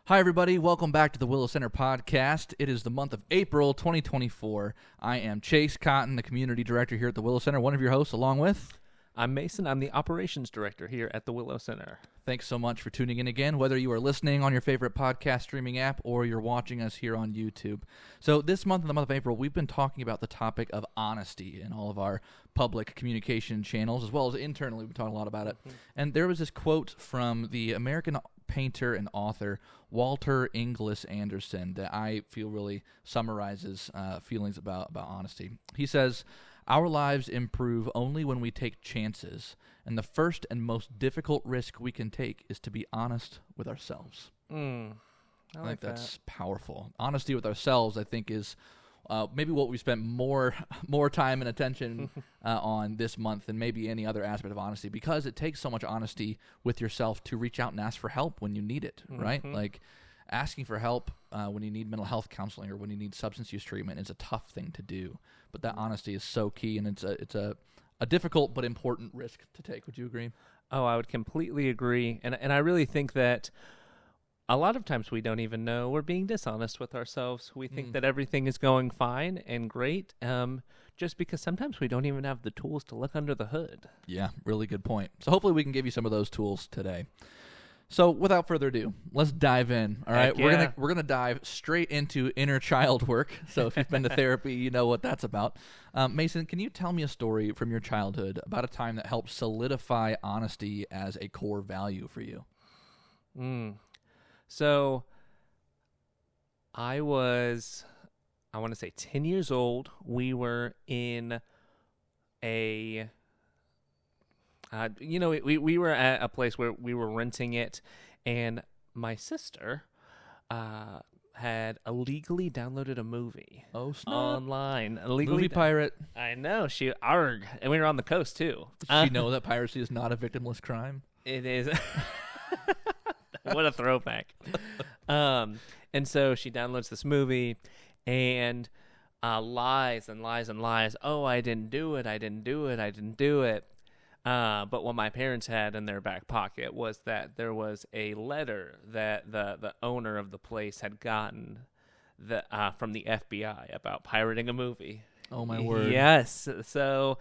Hi, everybody. Welcome back to the Willow Center podcast. It is the month of April 2024. I am Chase Cotton, the community director here at the Willow Center, one of your hosts, along with... I'm Mason. I'm the operations director here at the Willow Center. Thanks so much for tuning in again, whether you are listening on your favorite podcast streaming app or you're watching us here on YouTube. So this month, in the month of April, we've been talking about the topic of honesty in all of our public communication channels, as well as internally. We've talked a lot about it. And there was this quote from the American painter and author Walter Inglis Anderson that I feel really summarizes feelings about honesty. He says, "Our lives improve only when we take chances, and the first and most difficult risk we can take is to be honest with ourselves." I think that's powerful. Honesty with ourselves, I think, is maybe what we spent more time and attention on this month than maybe any other aspect of honesty, because it takes so much honesty with yourself to reach out and ask for help when you need it, right? Like asking for help when you need mental health counseling or when you need substance use treatment is a tough thing to do, but that honesty is so key, and it's a difficult but important risk to take. Would you agree? Oh, I would completely agree, and I really think that a lot of times we don't even know we're being dishonest with ourselves. We think that everything is going fine and great, just because sometimes we don't even have the tools to look under the hood. Yeah, really good point. So hopefully we can give you some of those tools today. So without further ado, let's dive in. All right, yeah. we're gonna dive straight into inner child work. So if you've been to therapy, you know what that's about. Mason, can you tell me a story from your childhood about a time that helped solidify honesty as a core value for you? So I want to say 10 years old. We were in a, we were at a place where we were renting it, and my sister had illegally downloaded a movie. Oh, snap. Online. Illegally Movie pirate. I know. And we were on the coast, too. Did she know that piracy is not a victimless crime? It is. What a throwback. And so she downloads this movie and lies and lies and lies. Oh, I didn't do it. But what my parents had in their back pocket was that there was a letter that the owner of the place had gotten from the FBI about pirating a movie. Oh, my word. Yes. So,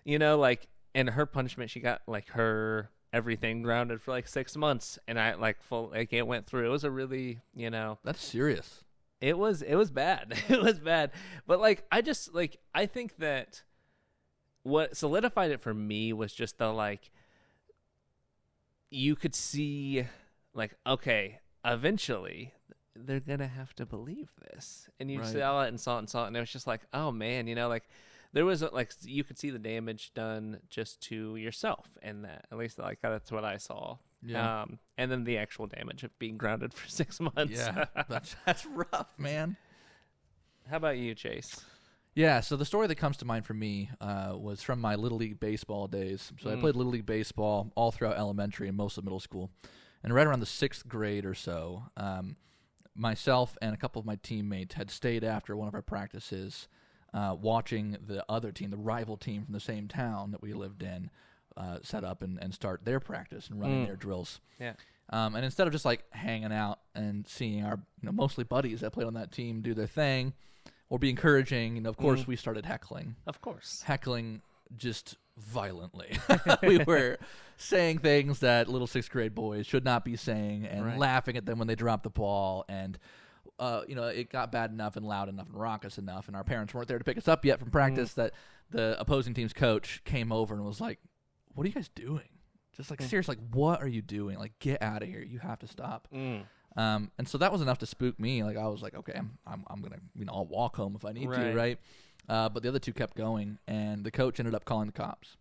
and her punishment, she got her everything grounded for 6 months, and I it went through. It was a really, That's serious. It was bad. It was bad. But I think that what solidified it for me was just the you could see okay, eventually they're gonna have to believe this, and you saw it and saw it and saw it, and it was just oh man, there was you could see the damage done just to yourself, and that at least that's what I saw. Yeah. And then the actual damage of being grounded for 6 months. Yeah, that's rough, man. How about you, Chase? Yeah, so the story that comes to mind for me was from my Little League baseball days. So I played Little League baseball all throughout elementary and most of middle school. And right around the 6th grade or so, myself and a couple of my teammates had stayed after one of our practices watching the other team, the rival team from the same town that we lived in, set up and start their practice and running their drills. Yeah. And instead of just hanging out and seeing our mostly buddies that played on that team do their thing or be encouraging, of course we started heckling. Of course. Heckling just violently. We were saying things that little 6th grade boys should not be saying and laughing at them when they dropped the ball, and it got bad enough and loud enough and raucous enough, and our parents weren't there to pick us up yet from practice, that the opposing team's coach came over and was like, "What are you guys doing? Just seriously, what are you doing? Get out of here. You have to stop." And so that was enough to spook me. I was like, okay, I'm gonna, I'll walk home if I need to, right? But the other two kept going, and the coach ended up calling the cops.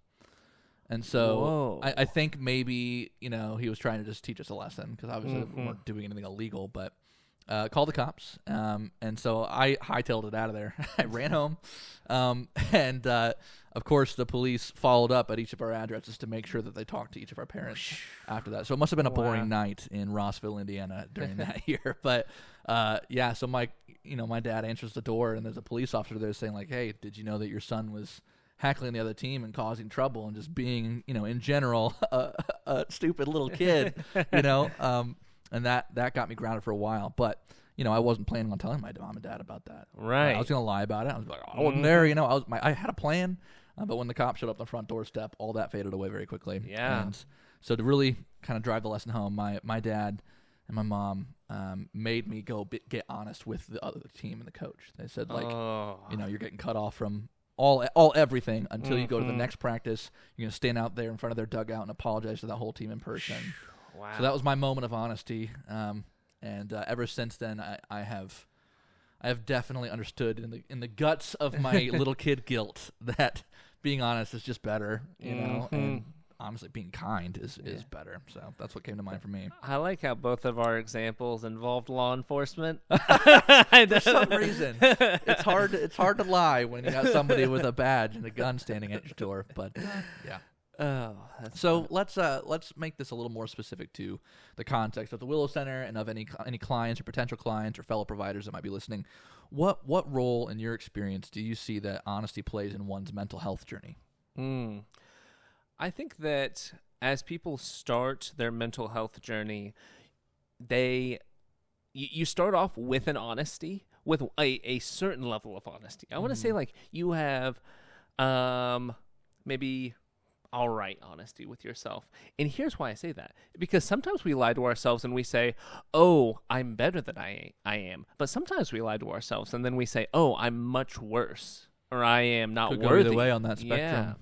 And so I think maybe he was trying to just teach us a lesson, because obviously we weren't doing anything illegal, but called the cops. And so I hightailed it out of there. I ran home, and of course the police followed up at each of our addresses to make sure that they talked to each of our parents after that. So it must have been a boring night in Rossville, Indiana during that year. But so my dad answers the door, and there's a police officer there saying hey, did you know that your son was heckling the other team and causing trouble and just being, in general, a stupid little kid, And that got me grounded for a while. But, I wasn't planning on telling my mom and dad about that. Right. I was going to lie about it. I was like, I wasn't there, I had a plan. But when the cop showed up the front doorstep, all that faded away very quickly. Yeah. And so to really kind of drive the lesson home, my dad and my mom made me go get honest with the other team and the coach. They said, you're getting cut off from all everything until you go to the next practice. You're going to stand out there in front of their dugout and apologize to that whole team in person. Wow. So that was my moment of honesty. And ever since then, I have definitely understood in the guts of my little kid guilt that being honest is just better, and honestly, being kind is better. So that's what came to mind for me. I like how both of our examples involved law enforcement. For some reason, it's hard to lie when you got somebody with a badge and a gun standing at your door. But yeah. Oh, so let's make this a little more specific to the context of the Willow Center and of any clients or potential clients or fellow providers that might be listening. What role in your experience do you see that honesty plays in one's mental health journey? I think that as people start their mental health journey, you start off with an honesty, with a certain level of honesty. I want to say you have maybe all right honesty with yourself. And here's why I say that. Because sometimes we lie to ourselves and we say, oh, I'm better than I am. But sometimes we lie to ourselves and then we say, oh, I'm much worse, or I am not Could worthy. Go either way on that spectrum. Yeah.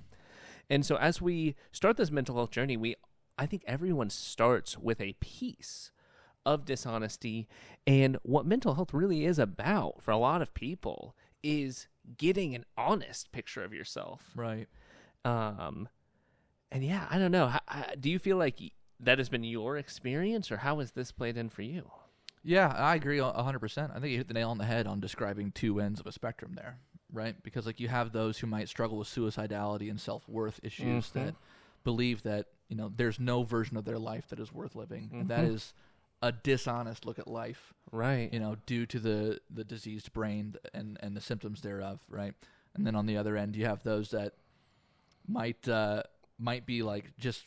And so as we start this mental health journey, I think everyone starts with a piece of dishonesty. And what mental health really is about for a lot of people is getting an honest picture of yourself. Right. And yeah, I don't know. Do you feel like that has been your experience, or how has this played in for you? Yeah, I agree 100%. I think you hit the nail on the head on describing two ends of a spectrum there, right? Because you have those who might struggle with suicidality and self-worth issues that believe that, there's no version of their life that is worth living. And that is a dishonest look at life. Right. Due to the diseased brain and the symptoms thereof, right? And then on the other end, you have those that might be just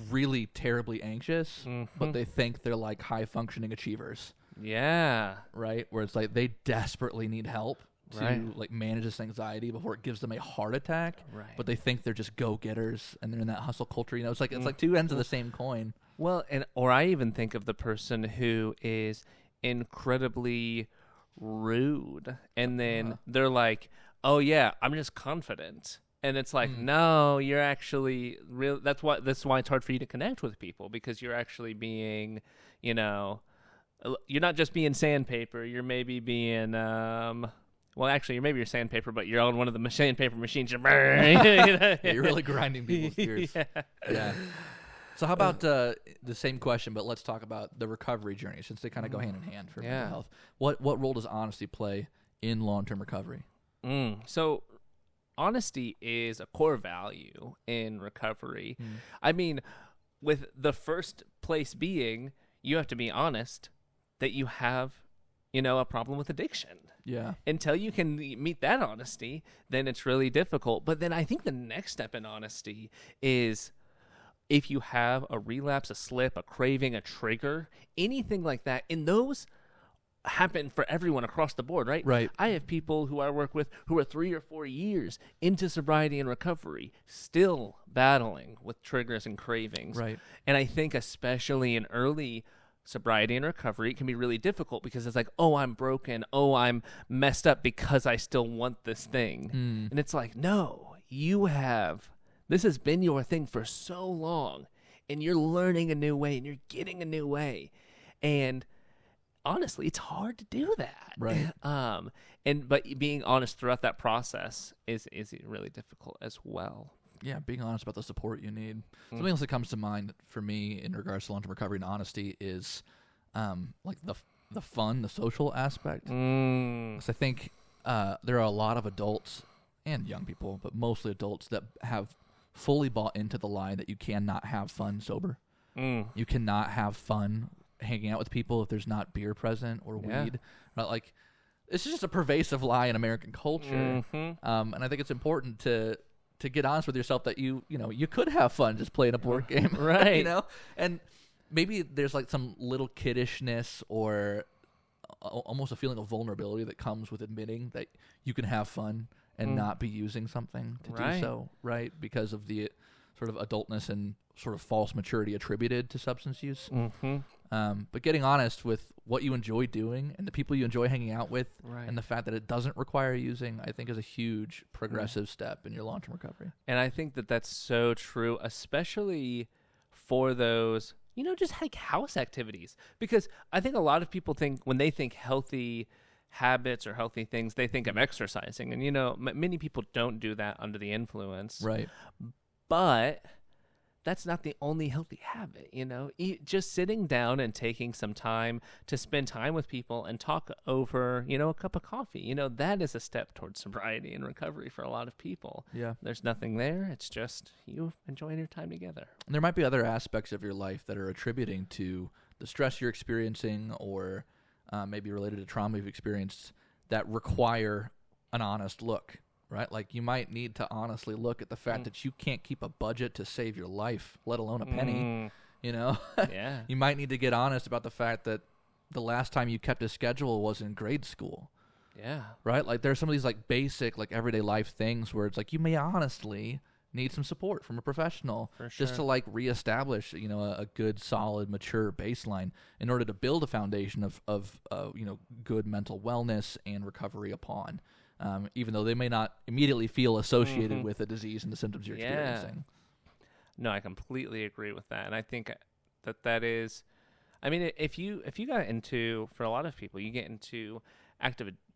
really terribly anxious, but they think they're high functioning achievers. Yeah. Right? Where it's they desperately need help to manage this anxiety before it gives them a heart attack. Right. But they think they're just go-getters and they're in that hustle culture. It's like two ends of the same coin. Well, or I even think of the person who is incredibly rude and then they're like, oh yeah, I'm just confident. And it's no, you're actually real. That's why it's hard for you to connect with people, because you're actually being, you're not just being sandpaper. You're maybe being, you're maybe sandpaper, but you're on one of the sandpaper machines. You're really grinding people's gears. Yeah. So how about the same question, but let's talk about the recovery journey, since they kind of go hand in hand for mental health. What role does honesty play in long-term recovery? So honesty is a core value in recovery. I mean, with the first place being, you have to be honest that you have, a problem with addiction. Yeah. Until you can meet that honesty, then it's really difficult. But then I think the next step in honesty is if you have a relapse, a slip, a craving, a trigger, anything like that, and those happen for everyone across the board, right? Right. I have people who I work with who are 3 or 4 years into sobriety and recovery, still battling with triggers and cravings. Right. And I think especially in early sobriety and recovery, it can be really difficult because it's oh, I'm broken. Oh, I'm messed up because I still want this thing. And it's no, this has been your thing for so long, and you're learning a new way and you're getting a new way. And honestly, it's hard to do that. Right. But being honest throughout that process is really difficult as well. Yeah, being honest about the support you need. Something else that comes to mind for me in regards to long-term recovery and honesty is the fun, the social aspect. 'Cause I think there are a lot of adults and young people, but mostly adults, that have fully bought into the lie that you cannot have fun sober. You cannot have fun hanging out with people if there's not beer present or weed. Right? This is just a pervasive lie in American culture. And I think it's important to get honest with yourself that you could have fun just playing a board game. Right. And maybe there's like some little kiddishness or almost a feeling of vulnerability that comes with admitting that you can have fun and not be using something to do so, right? Because of the sort of adultness and sort of false maturity attributed to substance use. But getting honest with what you enjoy doing and the people you enjoy hanging out with and the fact that it doesn't require using, I think is a huge progressive step in your long-term recovery. And I think that that's so true, especially for those, just like house activities. Because I think a lot of people think when they think healthy habits or healthy things, they think of exercising. And, many people don't do that under the influence. Right. But that's not the only healthy habit, just sitting down and taking some time to spend time with people and talk over, a cup of coffee, that is a step towards sobriety and recovery for a lot of people. Yeah. There's nothing there. It's just you enjoying your time together. And there might be other aspects of your life that are attributing to the stress you're experiencing or maybe related to trauma you've experienced that require an honest look. Right? Like you might need to honestly look at the fact that you can't keep a budget to save your life, let alone a penny, Yeah. You might need to get honest about the fact that the last time you kept a schedule was in grade school. Yeah. Right? Like there's some of these like basic, like everyday life things where it's like you may honestly need some support from a professional just to like reestablish, a good, solid, mature baseline in order to build a foundation of good mental wellness and recovery upon. Even though they may not immediately feel associated with the disease and the symptoms you're experiencing. No, I completely agree with that. And I think that is, I mean, if you got into, for a lot of people, you get into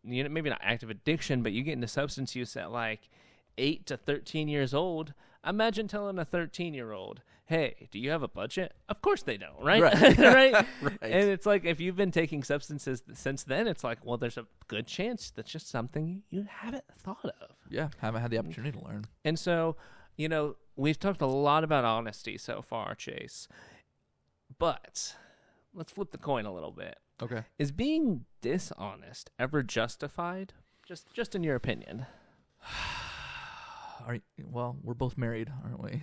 maybe not active addiction, but you get into substance use at like 8 to 13 years old. Imagine telling a 13-year-old, hey, do you have a budget? Of course they don't, right? Right? And it's like, if you've been taking substances since then, it's like, well, there's a good chance that's just something you haven't thought of. Yeah, haven't had the opportunity to learn. And so, we've talked a lot about honesty so far, Chase. But let's flip the coin a little bit. Okay. Is being dishonest ever justified? Just in your opinion. Well, we're both married, aren't we?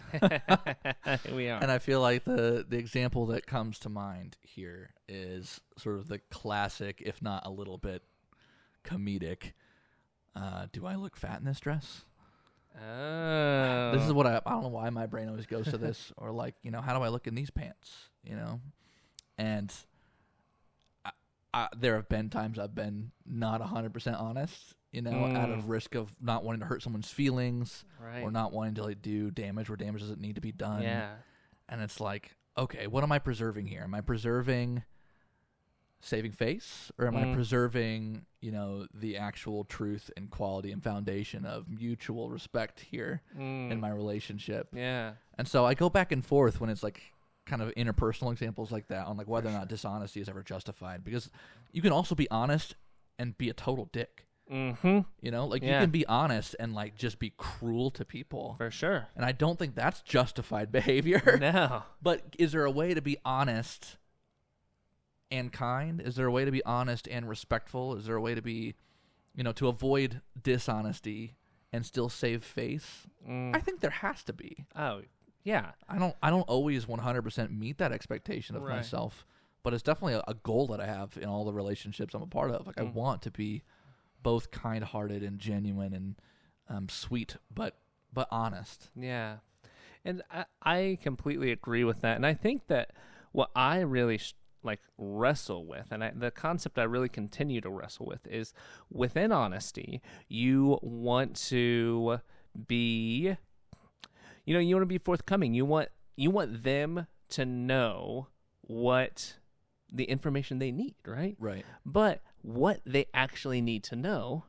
We are. And I feel like the example that comes to mind here is sort of the classic, if not a little bit comedic, do I look fat in this dress? Oh. This is what I don't know why my brain always goes to this. Or like, how do I look in these pants? And there have been times I've been not 100% honest, out of risk of not wanting to hurt someone's feelings or not wanting to like do damage where damage doesn't need to be done. Yeah. And it's like, okay, what am I preserving here? Am I preserving saving face, or am I preserving, the actual truth and quality and foundation of mutual respect here in my relationship? Yeah. And so I go back and forth when it's like kind of interpersonal examples like that on like whether or not dishonesty is ever justified, because you can also be honest and be a total dick. Mm-hmm. You can be honest and like just be cruel to people. For sure. And I don't think that's justified behavior. No. But is there a way to be honest and kind? Is there a way to be honest and respectful? Is there a way to be, to avoid dishonesty and still save face? I think there has to be. Oh, yeah. I don't always 100% meet that expectation of myself, but it's definitely a goal that I have in all the relationships I'm a part of. Like I want to be both kind-hearted and genuine and sweet, but honest. Yeah. And I completely agree with that. And I think that what I really wrestle with, and the concept I really continue to wrestle with, is within honesty, you want to be, you want to be forthcoming. You want them to know what the information they need, right? Right. But what they actually need to know,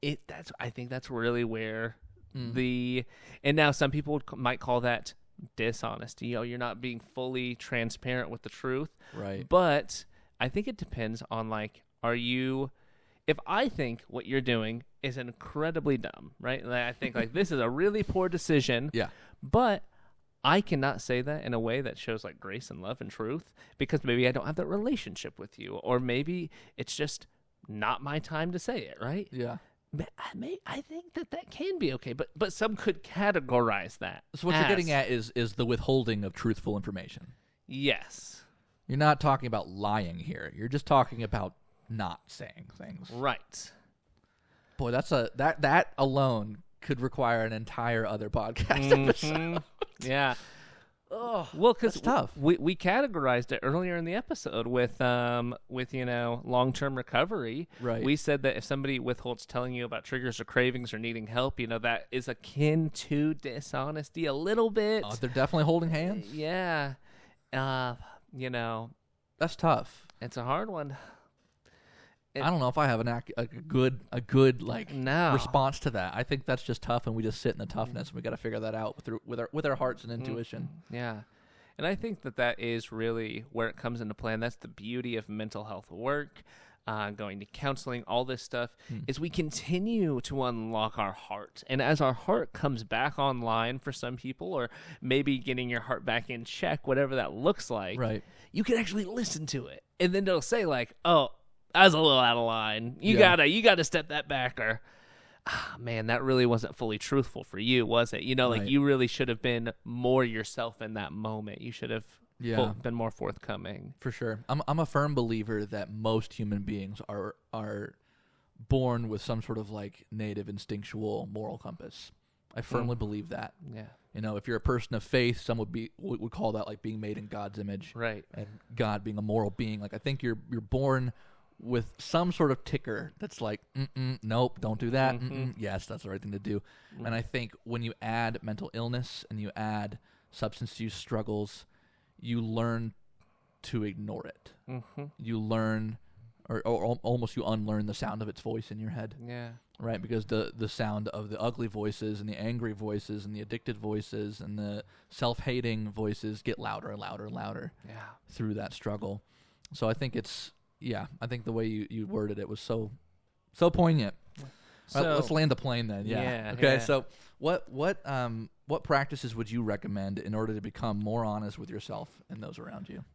I think that's really where and now some people might call that dishonesty. You're not being fully transparent with the truth. Right. But I think it depends on if I think what you're doing is incredibly dumb, right? I think this is a really poor decision. Yeah. But I cannot say that in a way that shows grace and love and truth, because maybe I don't have that relationship with you, or maybe it's just not my time to say it, right? Yeah. I think that can be okay, but some could categorize that. So what you're getting at is the withholding of truthful information. Yes. You're not talking about lying here. You're just talking about not saying things. Right. Boy, that alone could require an entire other podcast episode. Yeah. Oh, well, because that's tough. We categorized it earlier in the episode with long-term recovery. Right. We said that if somebody withholds telling you about triggers or cravings or needing help, that is akin to dishonesty a little bit. Oh, they're definitely holding hands. Yeah. That's tough. It's a hard one. I don't know if I have a good response to that. I think that's just tough, and we just sit in the toughness, and we got to figure that out with our hearts and intuition. Yeah, and I think that is really where it comes into play, and that's the beauty of mental health work, going to counseling, all this stuff, is we continue to unlock our heart, and as our heart comes back online for some people, or maybe getting your heart back in check, whatever that looks like, right? You can actually listen to it, and then they'll say like, "Oh, I was a little out of line. You gotta step that back," or man, that really wasn't fully truthful for you, was it? Right. You really should have been more yourself in that moment. You should have been more forthcoming. For sure. I'm a firm believer that most human beings are born with some sort of like native instinctual moral compass. I firmly believe that. Yeah. If you're a person of faith, some would call that like being made in God's image, right? And God being a moral being. Like I think you're born with some sort of ticker that's like, nope, don't do that. Yes, that's the right thing to do. And I think when you add mental illness and you add substance use struggles, you learn to ignore it. You learn, or almost you unlearn the sound of its voice in your head. Yeah. Right, because the sound of the ugly voices and the angry voices and the addicted voices and the self-hating voices get louder and louder and louder through that struggle. So I think I think the way you worded it was so poignant. So let's land the plane then. Yeah. Okay. Yeah. So what practices would you recommend in order to become more honest with yourself and those around you?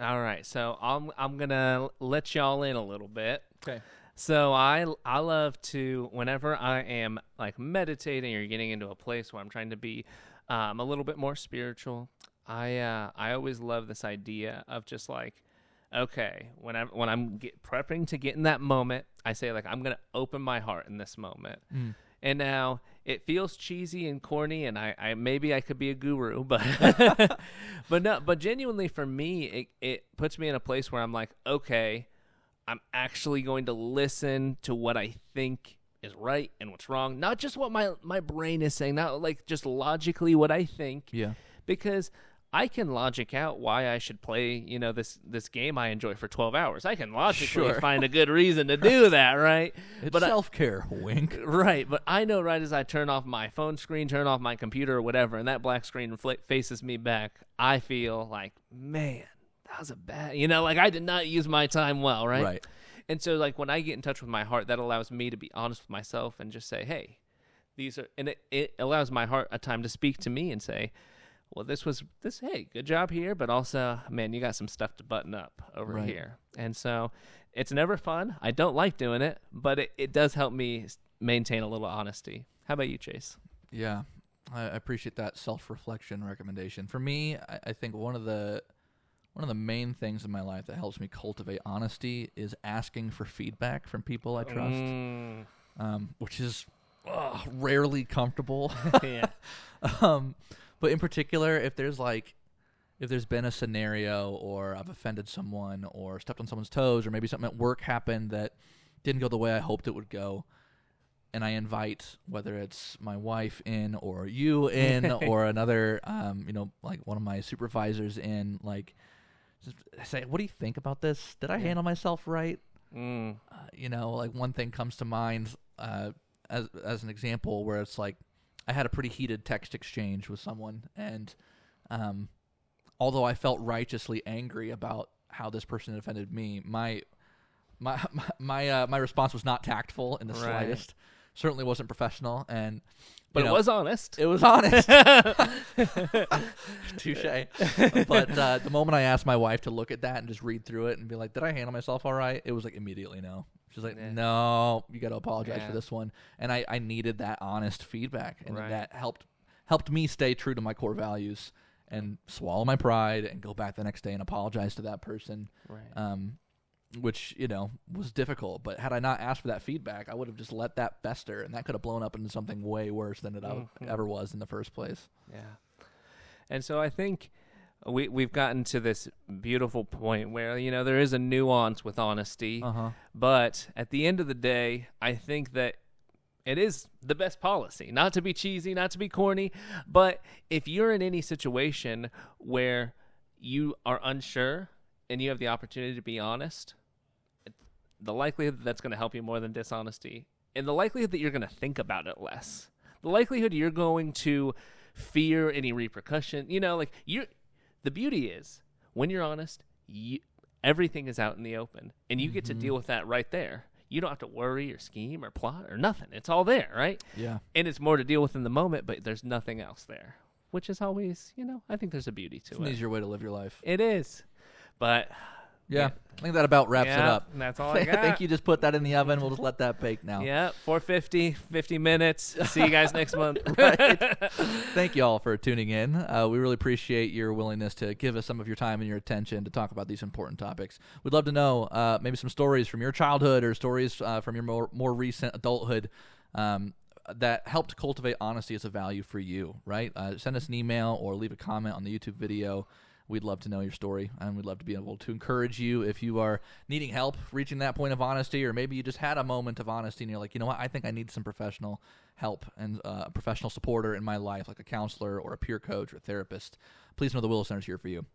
All right. So I'm gonna let y'all in a little bit. Okay. So I love to, whenever I am like meditating or getting into a place where I'm trying to be a little bit more spiritual, I always love this idea of just like, okay, when I'm prepping to get in that moment, I say like, I'm gonna open my heart in this moment. And now it feels cheesy and corny, and I maybe I could be a guru, but but genuinely for me, it puts me in a place where I'm like, okay, I'm actually going to listen to what I think is right and what's wrong, not just what my brain is saying, not like just logically what I think. Yeah. Because I can logic out why I should play, this game I enjoy for 12 hours. I can logically find a good reason to do that, right? It's self-care, wink. Right, but I know right as I turn off my phone screen, turn off my computer or whatever, and that black screen faces me back, I feel like, man, that was a bad, like I did not use my time well, right? Right. And so like when I get in touch with my heart, that allows me to be honest with myself and just say, hey, these are, and it allows my heart a time to speak to me and say, well, hey, good job here, but also, man, you got some stuff to button up over here. And so it's never fun. I don't like doing it, but it does help me maintain a little honesty. How about you, Chase? Yeah, I appreciate that self-reflection recommendation. For me, I think one of the main things in my life that helps me cultivate honesty is asking for feedback from people I trust, which is rarely comfortable. Yeah. But in particular, if there's been a scenario or I've offended someone or stepped on someone's toes or maybe something at work happened that didn't go the way I hoped it would go, and I invite, whether it's my wife in or you in or another, like one of my supervisors in, like, just say, what do you think about this? Did I handle myself right? Like one thing comes to mind as an example where it's like, I had a pretty heated text exchange with someone, and although I felt righteously angry about how this person had offended me, my response was not tactful in the slightest. Certainly wasn't professional, but it was honest. It was honest. Touche. But the moment I asked my wife to look at that and just read through it and be like, did I handle myself all right? It was like immediately no. She's like, no, you got to apologize for this one. And I needed that honest feedback, and that helped me stay true to my core values and swallow my pride and go back the next day and apologize to that person. Right. Which, was difficult. But had I not asked for that feedback, I would have just let that fester, and that could have blown up into something way worse than it ever was in the first place. Yeah. And so I think we've gotten to this beautiful point where, there is a nuance with honesty. But at the end of the day, I think that it is the best policy. Not to be cheesy, not to be corny, but if you're in any situation where you are unsure and you have the opportunity to be honest, the likelihood that's going to help you more than dishonesty, and the likelihood that you're going to think about it less, the likelihood you're going to fear any repercussion, the beauty is when you're honest, everything is out in the open, and you get to deal with that right there. You don't have to worry or scheme or plot or nothing. It's all there, right? Yeah. And it's more to deal with in the moment, but there's nothing else there, which is always, I think there's a beauty to it. It's an easier way to live your life. It is. But yeah, I think that about wraps it up. That's all I got. I think you just put that in the oven. We'll just let that bake now. Yeah, 450, 50 minutes. See you guys next month. Right. Thank you all for tuning in. We really appreciate your willingness to give us some of your time and your attention to talk about these important topics. We'd love to know maybe some stories from your childhood or stories from your more recent adulthood that helped cultivate honesty as a value for you, right? Send us an email or leave a comment on the YouTube video. We'd love to know your story, and we'd love to be able to encourage you if you are needing help reaching that point of honesty, or maybe you just had a moment of honesty and you're like, you know what, I think I need some professional help and a professional supporter in my life, like a counselor or a peer coach or a therapist. Please know the Willow Center's here for you.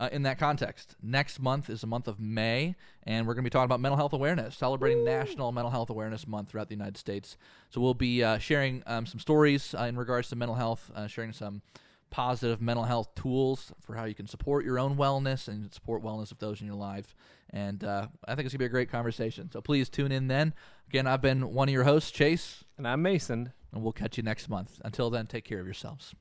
In that context, next month is the month of May, and we're going to be talking about mental health awareness, celebrating National Mental Health Awareness Month throughout the United States. So we'll be sharing some stories in regards to mental health, sharing some positive mental health tools for how you can support your own wellness and support wellness of those in your life. And I think it's going to be a great conversation. So please tune in then. Again, I've been one of your hosts, Chase. And I'm Mason. And we'll catch you next month. Until then, take care of yourselves.